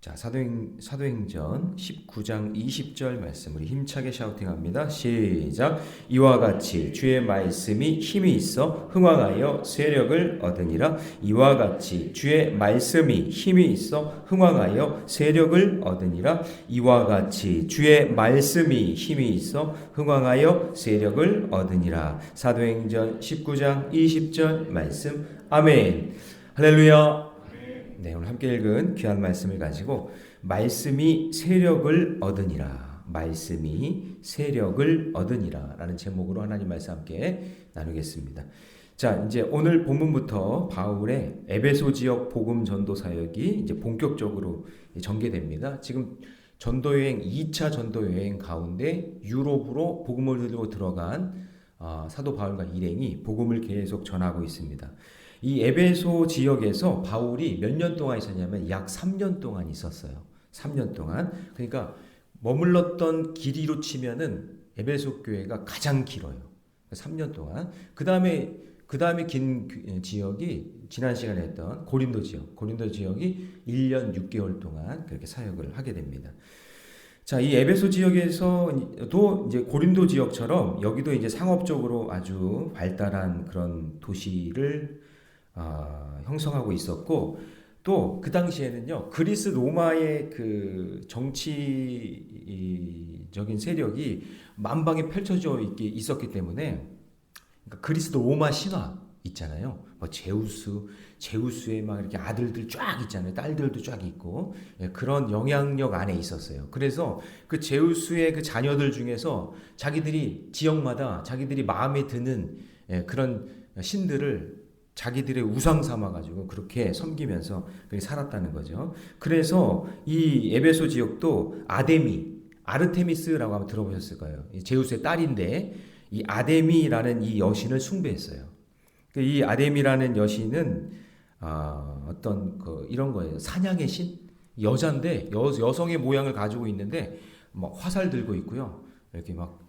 자, 사도행전 19장 20절 말씀 우리 힘차게 샤우팅합니다. 시작. 이와 같이 주의 말씀이 힘이 있어 흥왕하여 세력을 얻으니라. 이와 같이 주의 말씀이 힘이 있어 흥왕하여 세력을 얻으니라. 이와 같이 주의 말씀이 힘이 있어 흥왕하여 세력을 얻으니라. 사도행전 19장 20절 말씀. 아멘. 할렐루야. 네, 오늘 함께 읽은 귀한 말씀을 가지고 말씀이 세력을 얻으니라, 말씀이 세력을 얻으니라 라는 제목으로 하나님 말씀 함께 나누겠습니다. 자, 이제 오늘 본문부터 바울의 에베소 지역 복음 전도 사역이 이제 본격적으로 전개됩니다. 지금 전도 여행 2차 전도 여행 가운데 유럽으로 복음을 들고 들어간 사도 바울과 일행이 복음을 계속 전하고 있습니다. 이 에베소 지역에서 바울이 몇 년 동안 있었냐면 약 3년 동안 있었어요. 3년 동안. 그러니까 머물렀던 길이로 치면은 에베소 교회가 가장 길어요. 3년 동안. 그다음에 긴 지역이 지난 시간에 했던 고린도 지역. 고린도 지역이 1년 6개월 동안 그렇게 사역을 하게 됩니다. 자, 이 에베소 지역에서도 이제 고린도 지역처럼 여기도 이제 상업적으로 아주 발달한 그런 도시를 형성하고 있었고, 또 그 당시에는요 그리스 로마의 그 정치적인 세력이 만방에 펼쳐져 있었기 때문에, 그러니까 그리스 로마 신화 있잖아요. 뭐 제우스의 막 이렇게 아들들 쫙 있잖아요. 딸들도 쫙 있고, 그런 영향력 안에 있었어요. 그래서 그 제우스의 그 자녀들 중에서 자기들이 지역마다 자기들이 마음에 드는 그런 신들을 자기들의 우상 삼아가지고 그렇게 섬기면서 그렇게 살았다는 거죠. 그래서 이 에베소 지역도 아르테미스라고 한번 들어보셨을 거예요. 제우스의 딸인데 이 아데미라는 이 여신을 숭배했어요. 이 아데미라는 여신은 어떤 이런 거예요. 사냥의 신? 여자인데 여성의 모양을 가지고 있는데 막 화살 들고 있고요. 이렇게 막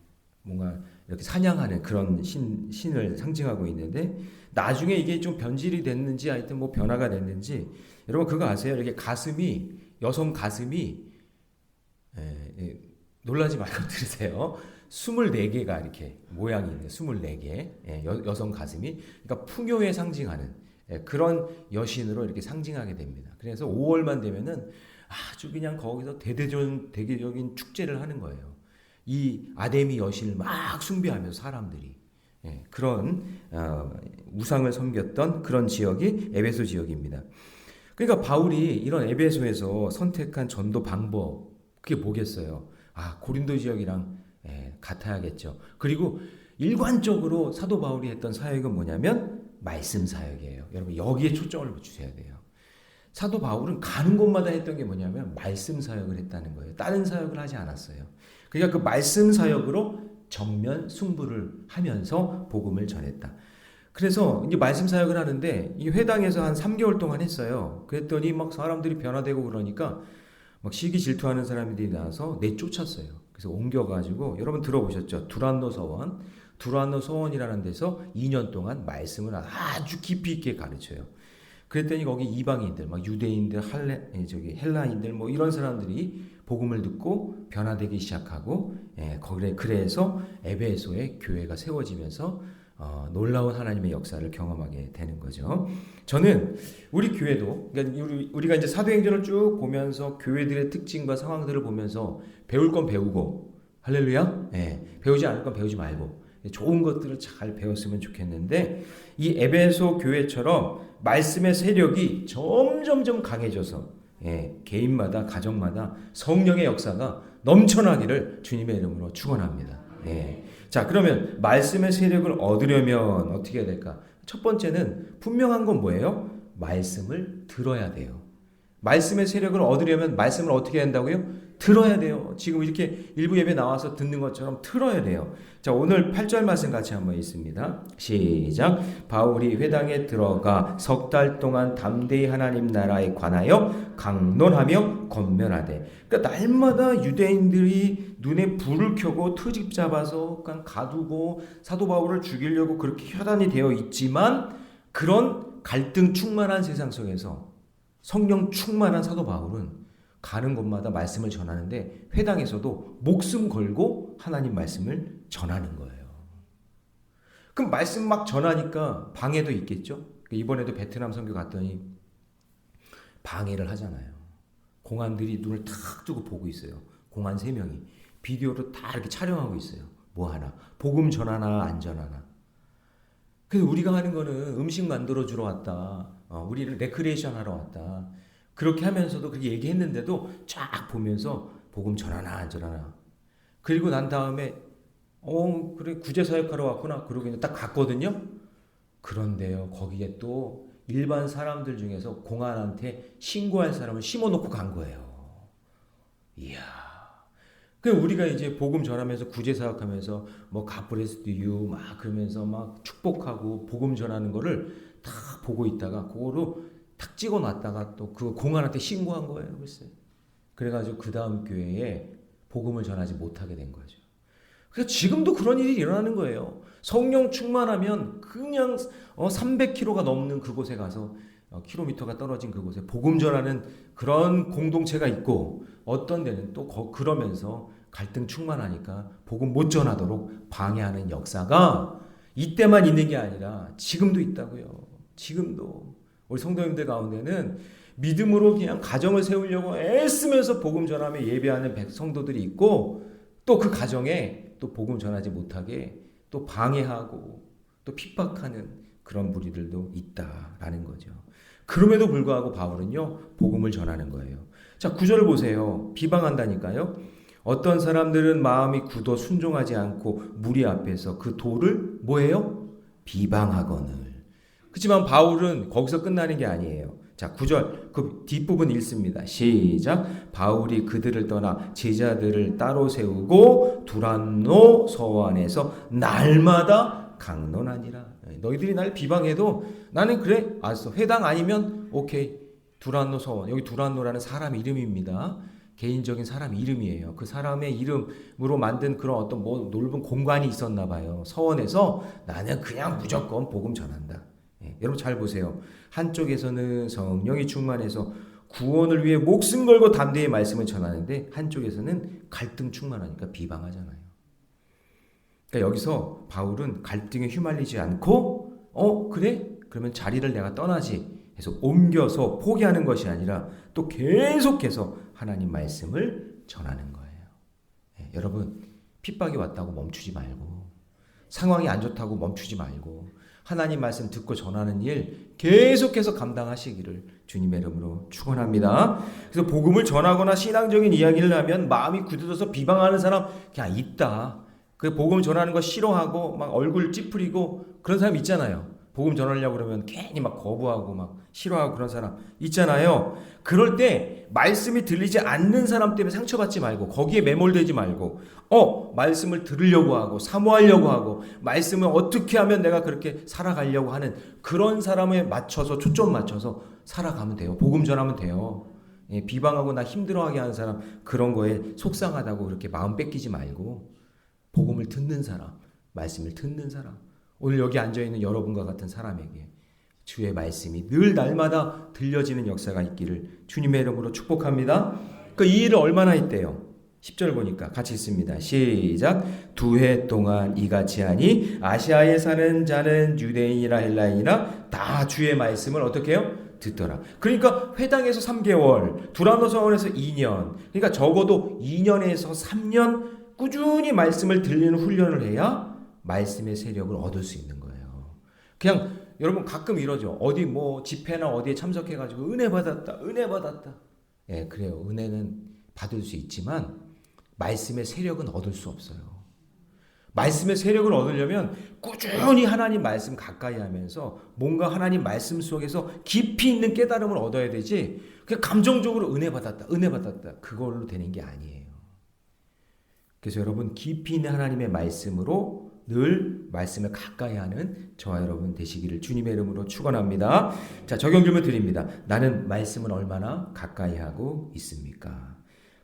뭔가 이렇게 사냥하는 그런 신을 상징하고 있는데, 나중에 이게 좀 변질이 됐는지 하여튼 뭐 변화가 됐는지 여러분 그거 아세요? 이렇게 여성 가슴이 놀라지 말고 들으세요. 24개가 이렇게 모양이 있는 24개 여성 가슴이, 그러니까 풍요에 상징하는 그런 여신으로 이렇게 상징하게 됩니다. 그래서 5월만 되면은 아주 그냥 거기서 대대적인 축제를 하는 거예요. 이 아데미 여신을 막 숭배하면서 사람들이 그런 우상을 섬겼던 그런 지역이 에베소 지역입니다. 그러니까 바울이 이런 에베소에서 선택한 전도 방법, 그게 뭐겠어요? 고린도 지역이랑 같아야겠죠. 그리고 일관적으로 사도 바울이 했던 사역은 뭐냐면 말씀 사역이에요. 여러분 여기에 초점을 주셔야 돼요. 사도 바울은 가는 곳마다 했던 게 뭐냐면 말씀 사역을 했다는 거예요. 다른 사역을 하지 않았어요. 그러니까 그 말씀 사역으로 정면 승부를 하면서 복음을 전했다. 그래서 이제 말씀 사역을 하는데 이 회당에서 한 3개월 동안 했어요. 그랬더니 막 사람들이 변화되고 그러니까 막 시기 질투하는 사람들이 나와서 내쫓았어요. 그래서 옮겨가지고, 여러분 들어보셨죠? 두란노 서원이라는 데서 2년 동안 말씀을 아주 깊이 있게 가르쳐요. 그랬더니 거기 이방인들, 막 유대인들, 헬라인들 뭐 이런 사람들이 복음을 듣고 변화되기 시작하고, 그래서 에베소의 교회가 세워지면서 놀라운 하나님의 역사를 경험하게 되는 거죠. 저는 우리 교회도, 그러니까 우리가 이제 사도행전을 쭉 보면서 교회들의 특징과 상황들을 보면서 배울 건 배우고, 할렐루야, 배우지 않을 건 배우지 말고 좋은 것들을 잘 배웠으면 좋겠는데, 이 에베소 교회처럼 말씀의 세력이 점점점 강해져서 개인마다 가정마다 성령의 역사가 넘쳐나기를 주님의 이름으로 축원합니다. 자, 그러면 말씀의 세력을 얻으려면 어떻게 해야 될까? 첫 번째는 분명한 건 뭐예요? 말씀을 들어야 돼요. 말씀의 세력을 얻으려면 말씀을 어떻게 한다고요? 들어야 돼요. 지금 이렇게 일부 예배 나와서 듣는 것처럼 들어야 돼요. 자, 오늘 8절 말씀 같이 한번 읽습니다. 시작. 바울이 회당에 들어가 석 달 동안 담대히 하나님 나라에 관하여 강론하며 권면하되. 그러니까 날마다 유대인들이 눈에 불을 켜고 트집 잡아서 그냥 가두고 사도 바울을 죽이려고 그렇게 혈안이 되어 있지만, 그런 갈등 충만한 세상 속에서 성령 충만한 사도 바울은 가는 곳마다 말씀을 전하는데 회당에서도 목숨 걸고 하나님 말씀을 전하는 거예요. 그럼 말씀 막 전하니까 방해도 있겠죠? 이번에도 베트남 선교 갔더니 방해를 하잖아요. 공안들이 눈을 탁 뜨고 보고 있어요. 공안 3명이 비디오로 다 이렇게 촬영하고 있어요. 뭐 하나? 복음 전하나 안 전하나. 그래서 우리가 하는 거는 음식 만들어 주러 왔다. 우리를 레크레이션 하러 왔다. 그렇게 하면서도 그렇게 얘기했는데도 쫙 보면서 복음 전하나 안 전하나. 그리고 난 다음에 그래 구제사역하러 왔구나. 그러고 그냥 딱 갔거든요. 그런데요. 거기에 또 일반 사람들 중에서 공안한테 신고할 사람을 심어놓고 간 거예요. 이야. 그 우리가 이제 복음 전하면서 구제사역하면서 뭐 God bless you 막 그러면서 막 축복하고 복음 전하는 거를 다 보고 있다가 그거로 탁 찍어놨다가 또 그 공안한테 신고한 거예요. 글쎄. 그래가지고 그 다음 교회에 복음을 전하지 못하게 된 거죠. 그래서 지금도 그런 일이 일어나는 거예요. 성령 충만하면 그냥 300km가 넘는 그곳에 가서 킬로미터가 떨어진 그곳에 복음 전하는 그런 공동체가 있고 어떤 데는 또 그러면서 갈등 충만하니까 복음 못 전하도록 방해하는 역사가 이때만 있는 게 아니라 지금도 있다고요. 지금도 우리 성도님들 가운데는 믿음으로 그냥 가정을 세우려고 애쓰면서 복음 전하며 예배하는 성도들이 있고 또 그 가정에 또 복음 전하지 못하게 또 방해하고 또 핍박하는 그런 무리들도 있다라는 거죠. 그럼에도 불구하고 바울은요 복음을 전하는 거예요. 자 9절 보세요. 비방한다니까요. 어떤 사람들은 마음이 굳어 순종하지 않고 무리 앞에서 그 도를 뭐예요? 비방하거늘. 그렇지만 바울은 거기서 끝나는 게 아니에요. 자 9절 그 뒷부분 읽습니다. 시작. 바울이 그들을 떠나 제자들을 따로 세우고 두란노 서원에서 날마다 강론하니라. 너희들이 날 비방해도 나는 그래 알았어. 회당 아니면 오케이. 두란노 서원. 여기 두란노라는 사람 이름입니다. 개인적인 사람 이름이에요. 그 사람의 이름으로 만든 그런 어떤 뭐 넓은 공간이 있었나 봐요. 서원에서 나는 그냥 무조건 복음 전한다. 여러분 잘 보세요. 한쪽에서는 성령이 충만해서 구원을 위해 목숨 걸고 담대히 말씀을 전하는데 한쪽에서는 갈등 충만하니까 비방하잖아요. 그러니까 여기서 바울은 갈등에 휘말리지 않고 그래? 그러면 자리를 내가 떠나지 해서 옮겨서 포기하는 것이 아니라 또 계속해서 하나님 말씀을 전하는 거예요. 여러분 핍박이 왔다고 멈추지 말고 상황이 안 좋다고 멈추지 말고 하나님 말씀 듣고 전하는 일 계속해서 감당하시기를 주님의 이름으로 축원합니다. 그래서 복음을 전하거나 신앙적인 이야기를 하면 마음이 굳어져서 비방하는 사람 그냥 있다. 그 복음 전하는 거 싫어하고 막 얼굴 찌푸리고 그런 사람 있잖아요. 복음 전하려고 그러면 괜히 막 거부하고 막 싫어하고 그런 사람 있잖아요. 그럴 때 말씀이 들리지 않는 사람 때문에 상처받지 말고 거기에 매몰되지 말고 말씀을 들으려고 하고 사모하려고 하고 말씀을 어떻게 하면 내가 그렇게 살아가려고 하는 그런 사람에 맞춰서 초점 맞춰서 살아가면 돼요. 복음 전하면 돼요. 비방하고 나 힘들어하게 하는 사람 그런 거에 속상하다고 그렇게 마음 뺏기지 말고 복음을 듣는 사람, 말씀을 듣는 사람 오늘 여기 앉아있는 여러분과 같은 사람에게 주의 말씀이 늘 날마다 들려지는 역사가 있기를 주님의 이름으로 축복합니다. 이 일을 얼마나 했대요? 10절 보니까 같이 읽습니다. 시작. 2해 동안 이같이 하니 아시아에 사는 자는 유대인이나 헬라인이나 다 주의 말씀을 어떻게 해요? 듣더라. 그러니까 회당에서 3개월, 두란노 서원에서 2년, 그러니까 적어도 2년에서 3년 꾸준히 말씀을 들리는 훈련을 해야 말씀의 세력을 얻을 수 있는 거예요. 그냥 여러분 가끔 이러죠. 어디 뭐 집회나 어디에 참석해가지고 은혜 받았다. 그래요. 은혜는 받을 수 있지만 말씀의 세력은 얻을 수 없어요. 말씀의 세력을 얻으려면 꾸준히 하나님 말씀 가까이 하면서 뭔가 하나님 말씀 속에서 깊이 있는 깨달음을 얻어야 되지 그냥 감정적으로 은혜 받았다. 그걸로 되는 게 아니에요. 그래서 여러분 깊이 있는 하나님의 말씀으로 늘 말씀을 가까이 하는 저와 여러분 되시기를 주님의 이름으로 축원합니다. 자, 적용 질문 드립니다. 나는 말씀을 얼마나 가까이 하고 있습니까?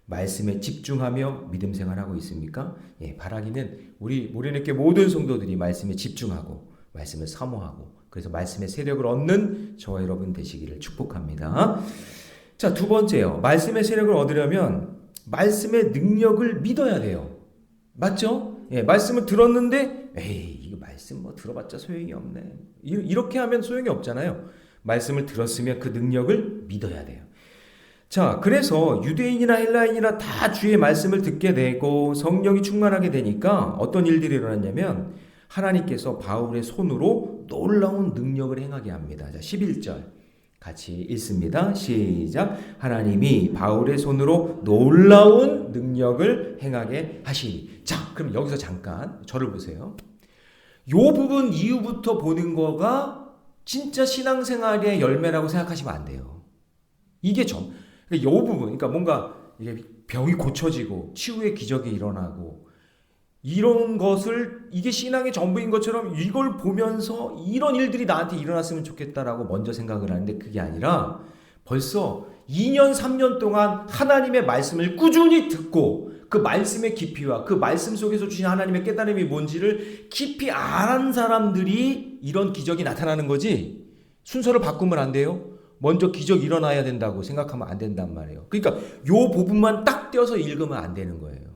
말씀에 집중하며 믿음 생활하고 있습니까? 바라기는 우리 모래내교 모든 성도들이 말씀에 집중하고 말씀을 사모하고 그래서 말씀의 세력을 얻는 저와 여러분 되시기를 축복합니다. 자, 두 번째요. 말씀의 세력을 얻으려면 말씀의 능력을 믿어야 돼요. 맞죠? 예, 말씀을 들었는데 에이, 이거 말씀 뭐 들어봤자 소용이 없네. 이렇게 하면 소용이 없잖아요. 말씀을 들었으면 그 능력을 믿어야 돼요. 자, 그래서 유대인이나 헬라인이나 다 주의 말씀을 듣게 되고 성령이 충만하게 되니까 어떤 일들이 일어났냐면 하나님께서 바울의 손으로 놀라운 능력을 행하게 합니다. 자, 11절 같이 읽습니다. 시작. 하나님이 바울의 손으로 놀라운 능력을 행하게 하시니. 자, 그럼 여기서 잠깐 저를 보세요. 요 부분 이후부터 보는 거가 진짜 신앙생활의 열매라고 생각하시면 안 돼요. 이게 요 부분, 그러니까 뭔가 이게 병이 고쳐지고 치유의 기적이 일어나고 이런 것을 이게 신앙의 전부인 것처럼 이걸 보면서 이런 일들이 나한테 일어났으면 좋겠다라고 먼저 생각을 하는데 그게 아니라 벌써 2년, 3년 동안 하나님의 말씀을 꾸준히 듣고 그 말씀의 깊이와 그 말씀 속에서 주신 하나님의 깨달음이 뭔지를 깊이 아는 사람들이 이런 기적이 나타나는 거지. 순서를 바꾸면 안 돼요. 먼저 기적 일어나야 된다고 생각하면 안 된단 말이에요. 그러니까 요 부분만 딱 떼어서 읽으면 안 되는 거예요.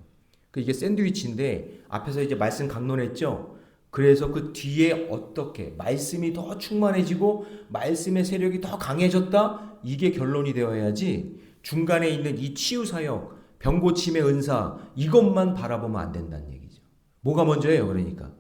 이게 샌드위치인데 앞에서 이제 말씀 강론했죠. 그래서 그 뒤에 어떻게 말씀이 더 충만해지고 말씀의 세력이 더 강해졌다. 이게 결론이 되어야지 중간에 있는 이 치유 사역, 병 고침의 은사 이것만 바라보면 안 된다는 얘기죠. 뭐가 먼저예요? 그러니까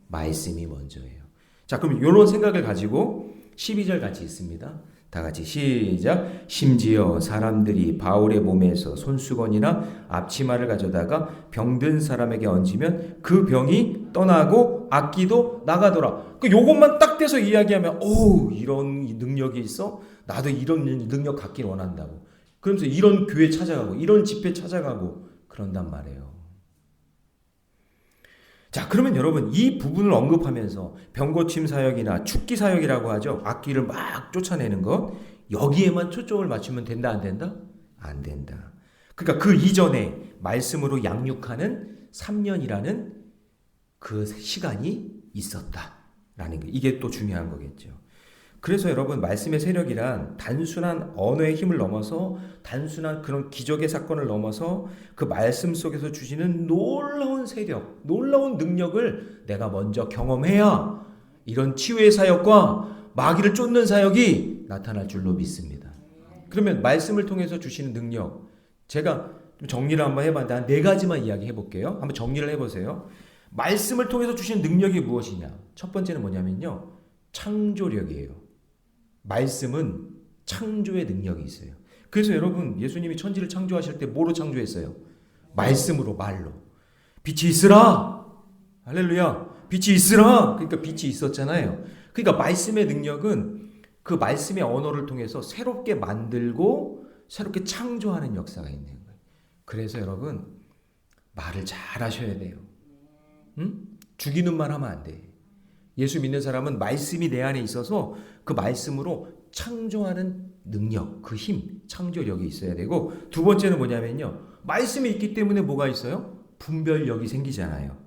말씀이 먼저예요. 자, 그럼 이런 생각을 가지고 12절 같이 있습니다. 다 같이 시작. 심지어 사람들이 바울의 몸에서 손수건이나 앞치마를 가져다가 병든 사람에게 얹으면 그 병이 떠나고 악기도 나가더라. 요것만 딱 떼서 이야기하면 이런 능력이 있어? 나도 이런 능력 갖길 원한다고. 그러면서 이런 교회 찾아가고 이런 집회 찾아가고 그런단 말이에요. 자, 그러면 여러분 이 부분을 언급하면서 병고침 사역이나 축기 사역이라고 하죠. 악기를 막 쫓아내는 것. 여기에만 초점을 맞추면 된다 안 된다? 안 된다. 그러니까 그 이전에 말씀으로 양육하는 3년이라는 그 시간이 있었다라는 게 이게 또 중요한 거겠죠. 그래서 여러분 말씀의 세력이란 단순한 언어의 힘을 넘어서 단순한 그런 기적의 사건을 넘어서 그 말씀 속에서 주시는 놀라운 세력, 놀라운 능력을 내가 먼저 경험해야 이런 치유의 사역과 마귀를 쫓는 사역이 나타날 줄로 믿습니다. 그러면 말씀을 통해서 주시는 능력, 제가 좀 정리를 한번 해봤는데 한 4가지만 이야기해 볼게요. 한번 정리를 해보세요. 말씀을 통해서 주시는 능력이 무엇이냐? 첫 번째는 뭐냐면요. 창조력이에요. 말씀은 창조의 능력이 있어요. 그래서 여러분 예수님이 천지를 창조하실 때 뭐로 창조했어요? 말씀으로, 말로. 빛이 있으라. 할렐루야. 빛이 있으라. 그러니까 빛이 있었잖아요. 그러니까 말씀의 능력은 그 말씀의 언어를 통해서 새롭게 만들고 새롭게 창조하는 역사가 있는 거예요. 그래서 여러분 말을 잘 하셔야 돼요. 응? 죽이는 말 하면 안 돼. 예수 믿는 사람은 말씀이 내 안에 있어서 그 말씀으로 창조하는 능력, 그 힘, 창조력이 있어야 되고 두 번째는 뭐냐면요. 말씀이 있기 때문에 뭐가 있어요? 분별력이 생기잖아요.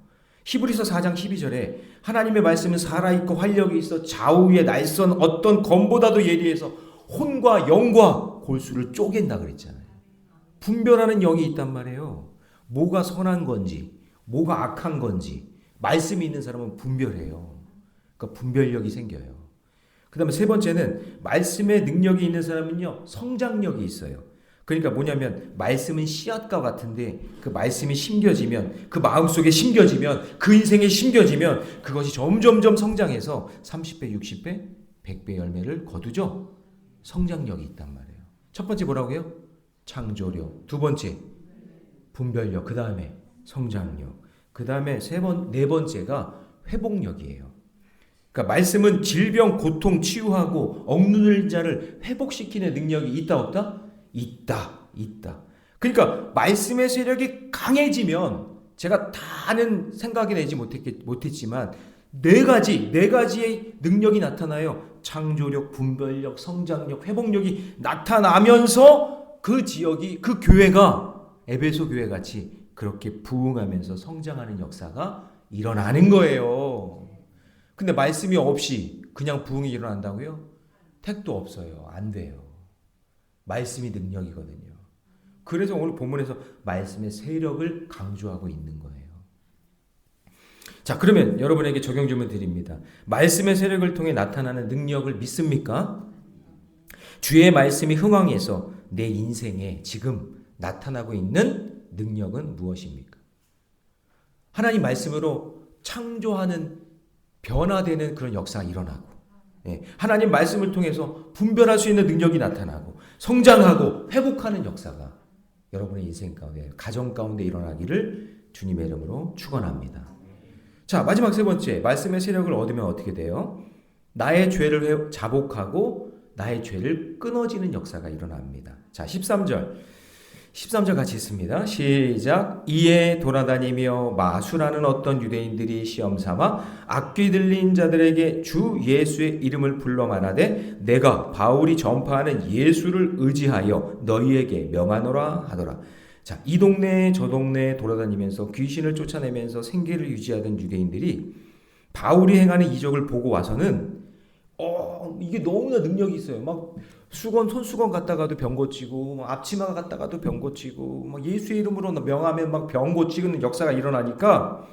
히브리서 4장 12절에 하나님의 말씀은 살아있고 활력이 있어 좌우에 날선 어떤 검보다도 예리해서 혼과 영과 골수를 쪼갠다 그랬잖아요. 분별하는 영이 있단 말이에요. 뭐가 선한 건지 뭐가 악한 건지 말씀이 있는 사람은 분별해요. 그러니까 분별력이 생겨요. 그 다음에 세 번째는 말씀의 능력이 있는 사람은요. 성장력이 있어요. 그러니까 뭐냐면 말씀은 씨앗과 같은데 그 말씀이 심겨지면 그 마음속에 심겨지면 그 인생에 심겨지면 그것이 점점점 성장해서 30배, 60배, 100배 열매를 거두죠. 성장력이 있단 말이에요. 첫 번째 뭐라고요? 창조력. 두 번째 분별력. 그 다음에 성장력. 그 다음에 네 번째가 회복력이에요. 그러니까 말씀은 질병, 고통 치유하고 억누른 자를 회복시키는 능력이 있다 없다? 있다. 그러니까 말씀의 세력이 강해지면 제가 다는 생각이 내지 못했지만 네 가지의 능력이 나타나요. 창조력, 분별력, 성장력, 회복력이 나타나면서 그 지역이 그 교회가 에베소 교회 같이 그렇게 부흥하면서 성장하는 역사가 일어나는 거예요. 근데 말씀이 없이 그냥 부흥이 일어난다고요? 택도 없어요. 안 돼요. 말씀이 능력이거든요. 그래서 오늘 본문에서 말씀의 세력을 강조하고 있는 거예요. 자, 그러면 여러분에게 적용 질문 드립니다. 말씀의 세력을 통해 나타나는 능력을 믿습니까? 주의 말씀이 흥황해서 내 인생에 지금 나타나고 있는 능력은 무엇입니까? 하나님 말씀으로 창조하는 변화되는 그런 역사가 일어나고, 하나님 말씀을 통해서 분별할 수 있는 능력이 나타나고 성장하고 회복하는 역사가 여러분의 인생 가운데, 가정 가운데 일어나기를 주님의 이름으로 축원합니다. 자, 마지막 세 번째, 말씀의 세력을 얻으면 어떻게 돼요? 나의 죄를 자복하고 나의 죄를 끊어지는 역사가 일어납니다. 자, 13절 같이 읽습니다. 시작. 이에 돌아다니며 마술하는 어떤 유대인들이 시험삼아 악귀 들린 자들에게 주 예수의 이름을 불러 말하되 내가 바울이 전파하는 예수를 의지하여 너희에게 명하노라 하더라. 자, 이 동네 저 동네 돌아다니면서 귀신을 쫓아내면서 생계를 유지하던 유대인들이 바울이 행하는 이적을 보고 와서는 이게 너무나 능력이 있어요. 막 손수건 갖다가도 병 고치고, 막 앞치마 갖다가도 병 고치고, 막 예수의 이름으로 명하면 막 병 고치는 역사가 일어나니까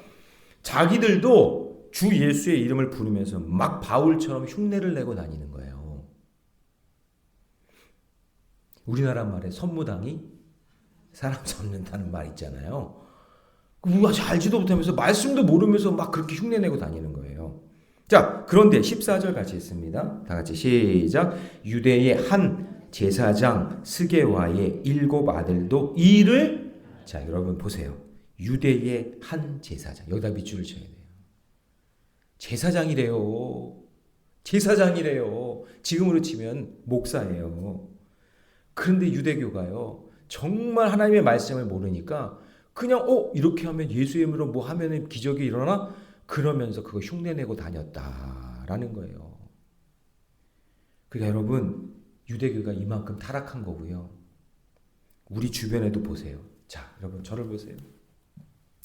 자기들도 주 예수의 이름을 부르면서 막 바울처럼 흉내를 내고 다니는 거예요. 우리나라 말에 선무당이 사람 잡는다는 말 있잖아요. 우리가 잘 알지도 못하면서 말씀도 모르면서 막 그렇게 흉내내고 다니는 거예요. 자, 그런데 14절 같이 읽습니다. 다 같이 시작. 유대의 한 제사장 스게와의 7 아들도 이 일을, 자, 여러분 보세요. 유대의 한 제사장, 여기다 밑줄을 쳐야 돼요. 제사장이래요. 지금으로 치면 목사예요. 그런데 유대교가요, 정말 하나님의 말씀을 모르니까 그냥 이렇게 하면 예수의 이름으로 뭐 하면 기적이 일어나? 그러면서 그거 흉내내고 다녔다라는 거예요. 그러니까 여러분, 유대교가 이만큼 타락한 거고요. 우리 주변에도 보세요. 자, 여러분 저를 보세요.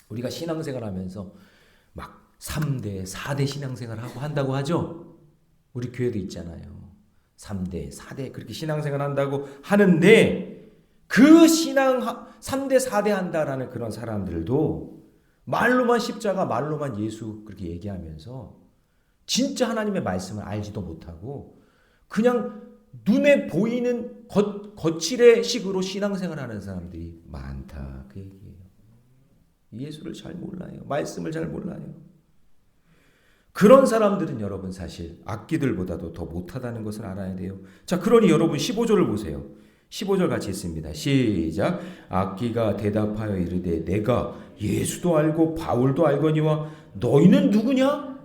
우리가 신앙생활 하면서 막 3대, 4대 신앙생활 한다고 하죠? 우리 교회도 있잖아요. 3대, 4대 그렇게 신앙생활 한다고 하는데 그 3대, 4대 한다라는 그런 사람들도 말로만 십자가, 말로만 예수 그렇게 얘기하면서 진짜 하나님의 말씀을 알지도 못하고 그냥 눈에 보이는 거칠의 식으로 신앙생활 하는 사람들이 많다. 그 얘기예요. 예수를 잘 몰라요. 말씀을 잘 몰라요. 그런 사람들은 여러분 사실 악기들보다도 더 못하다는 것을 알아야 돼요. 자, 그러니 여러분 15절을 보세요. 15절 같이 읽습니다. 시작. 악기가 대답하여 이르되 내가 예수도 알고 바울도 알거니와 너희는 누구냐?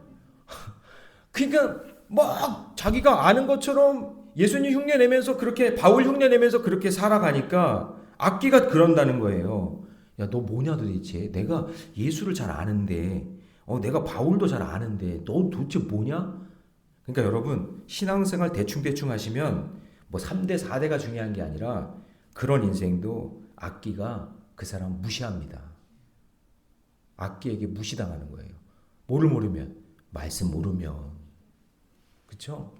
그러니까 막 자기가 아는 것처럼 예수님 흉내내면서 그렇게 바울 흉내내면서 그렇게 살아가니까 악기가 그런다는 거예요. 야, 너 뭐냐 도대체? 내가 예수를 잘 아는데 내가 바울도 잘 아는데 너 도대체 뭐냐? 그러니까 여러분 신앙생활 대충 하시면 뭐 3대 4대가 중요한 게 아니라 그런 인생도 악기가 그 사람 무시합니다. 악기에게 무시당하는 거예요. 뭐를 모르면? 말씀 모르면. 그렇죠?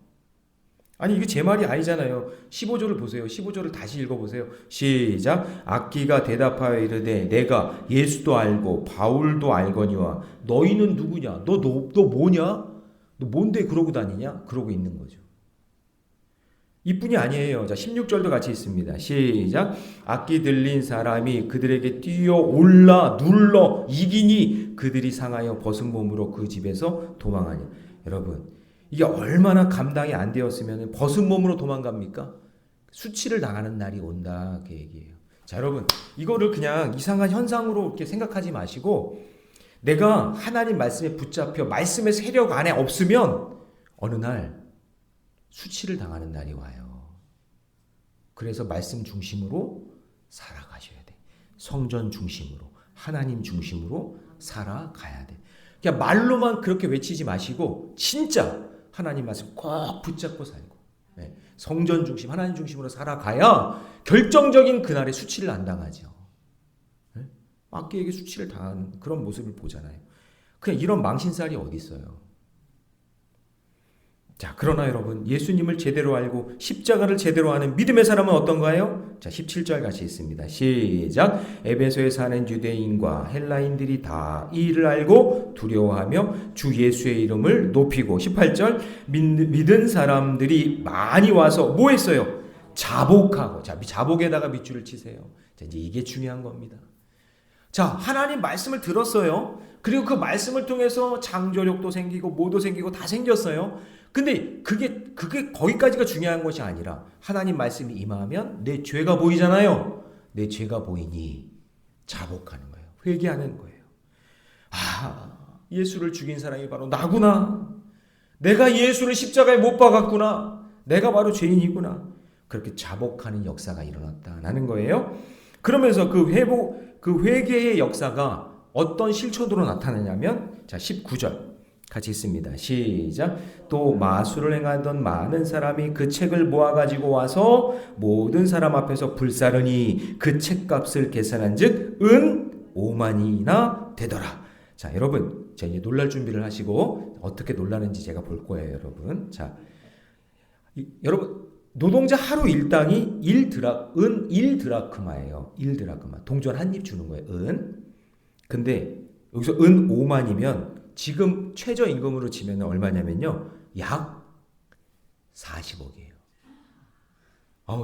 아니 이게 제 말이 아니잖아요. 15절을 보세요. 15절을 다시 읽어보세요. 시작. 악기가 대답하여 이르되 내가 예수도 알고 바울도 알거니와 너희는 누구냐? 너 뭐냐? 너 뭔데 그러고 다니냐? 그러고 있는 거죠. 이뿐이 아니에요. 자, 16절도 같이 있습니다. 시작. 악기 들린 사람이 그들에게 뛰어 올라 눌러 이기니 그들이 상하여 벗은 몸으로 그 집에서 도망하니. 여러분, 이게 얼마나 감당이 안 되었으면 벗은 몸으로 도망갑니까? 수치를 당하는 날이 온다. 그 얘기예요. 자, 여러분, 이거를 그냥 이상한 현상으로 이렇게 생각하지 마시고 내가 하나님 말씀에 붙잡혀 말씀의 세력 안에 없으면 어느 날 수치를 당하는 날이 와요. 그래서 말씀 중심으로 살아가셔야 돼. 성전 중심으로, 하나님 중심으로 살아가야 돼. 그냥 말로만 그렇게 외치지 마시고 진짜 하나님 말씀 꼭 붙잡고 살고 성전 중심, 하나님 중심으로 살아가야 결정적인 그날에 수치를 안 당하죠. 악기에게 수치를 당하는 그런 모습을 보잖아요. 그냥 이런 망신살이 어디 있어요. 자, 그러나 여러분, 예수님을 제대로 알고 십자가를 제대로 아는 믿음의 사람은 어떤가요? 자, 17절 같이 있습니다. 시작. 에베소에 사는 유대인과 헬라인들이 다 이 일을 알고 두려워하며 주 예수의 이름을 높이고, 18절, 믿은 사람들이 많이 와서 뭐 했어요? 자복하고. 자, 자복에다가 밑줄을 치세요. 자, 이제 이게 중요한 겁니다. 자, 하나님 말씀을 들었어요. 그리고 그 말씀을 통해서 창조력도 생기고 뭐도 생기고 다 생겼어요. 근데 그게 거기까지가 중요한 것이 아니라 하나님 말씀이 임하면 내 죄가 보이잖아요. 내 죄가 보이니 자복하는 거예요. 회개하는 거예요. 아, 예수를 죽인 사람이 바로 나구나. 내가 예수를 십자가에 못 박았구나. 내가 바로 죄인이구나. 그렇게 자복하는 역사가 일어났다는 거예요. 그러면서 그 회개의 역사가 어떤 실천으로 나타나냐면, 자, 19절 같이 있습니다. 시작. 또 마술을 행하던 많은 사람이 그 책을 모아가지고 와서 모든 사람 앞에서 불사르니 그 책값을 계산한 즉 은 5만이나 되더라. 자, 여러분, 자, 이제 놀랄 준비를 하시고 어떻게 놀라는지 제가 볼 거예요, 여러분. 자, 여러분, 노동자 하루 일당이 1드라크마예요. 1드라크마. 동전 한 입 주는 거예요. 은. 근데 여기서 은 5만이면 지금 최저임금으로 치면 얼마냐면요. 약 40억이에요.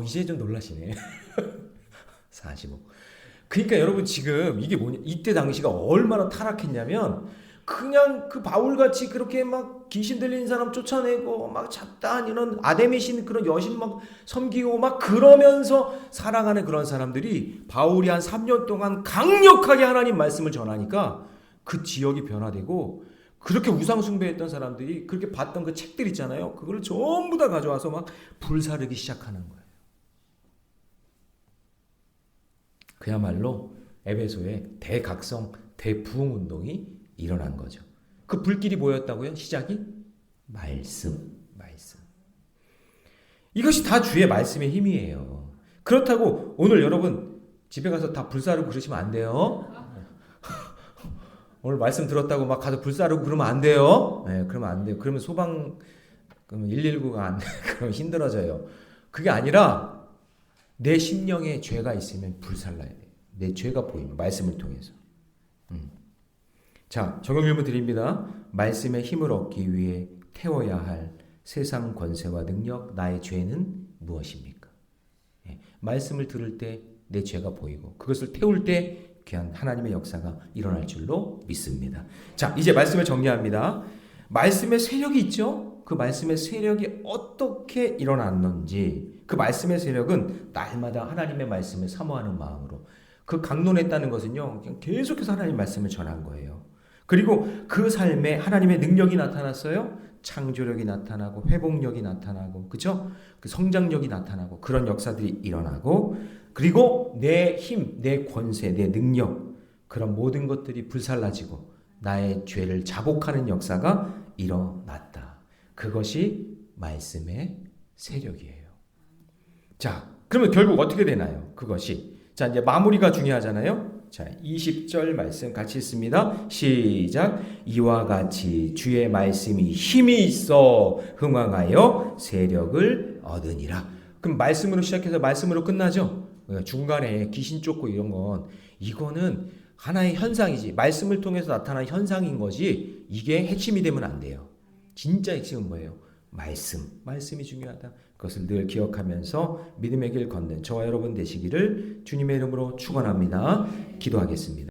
이제 좀 놀라시네. 40억. 그러니까 여러분 지금 이게 뭐냐. 이때 당시가 얼마나 타락했냐면 그냥 그 바울같이 그렇게 막 귀신 들린 사람 쫓아내고 막 잡다한 이런 아데미신 그런 여신 막 섬기고 막 그러면서 살아가는 그런 사람들이 바울이 한 3년 동안 강력하게 하나님 말씀을 전하니까 그 지역이 변화되고 그렇게 우상 숭배했던 사람들이 그렇게 봤던 그 책들 있잖아요. 그걸 전부 다 가져와서 막 불사르기 시작하는 거예요. 그야말로 에베소에 대각성, 대부흥 운동이 일어난 거죠. 그 불길이 뭐였다고요? 시작이? 말씀. 이것이 다 주의 말씀의 힘이에요. 그렇다고 오늘 여러분 집에 가서 다 불사르고 그러시면 안 돼요. 오늘 말씀 들었다고 막 가서 불사르고 그러면 안 돼요. 네, 그러면 안 돼요. 그러면 그러면 119가 안 돼. 그러면 힘들어져요. 그게 아니라 내 심령에 죄가 있으면 불살라야 돼요. 내 죄가 보이면 말씀을 통해서. 자, 적용 질문 드립니다. 말씀의 힘을 얻기 위해 태워야 할 세상 권세와 능력, 나의 죄는 무엇입니까? 예, 말씀을 들을 때 내 죄가 보이고 그것을 태울 때 귀한 하나님의 역사가 일어날 줄로 믿습니다. 자, 이제 말씀을 정리합니다. 말씀의 세력이 있죠? 그 말씀의 세력이 어떻게 일어났는지, 그 말씀의 세력은 날마다 하나님의 말씀을 사모하는 마음으로 그 강론했다는 것은요, 그냥 계속해서 하나님의 말씀을 전한 거예요. 그리고 그 삶에 하나님의 능력이 나타났어요. 창조력이 나타나고 회복력이 나타나고, 그렇죠? 그 성장력이 나타나고 그런 역사들이 일어나고, 그리고 내 힘, 내 권세, 내 능력, 그런 모든 것들이 불살라지고 나의 죄를 자복하는 역사가 일어났다. 그것이 말씀의 세력이에요. 자, 그러면 결국 어떻게 되나요? 그것이. 자, 이제 마무리가 중요하잖아요. 자, 20절 말씀 같이 있습니다. 시작. 이와 같이 주의 말씀이 힘이 있어 흥왕하여 세력을 얻으니라. 그럼 말씀으로 시작해서 말씀으로 끝나죠? 중간에 귀신 쫓고 이런 건, 이거는 하나의 현상이지, 말씀을 통해서 나타난 현상인 거지, 이게 핵심이 되면 안 돼요. 진짜 핵심은 뭐예요? 말씀이 중요하다. 그것을 늘 기억하면서 믿음의 길 걷는 저와 여러분 되시기를 주님의 이름으로 축원합니다. 기도하겠습니다.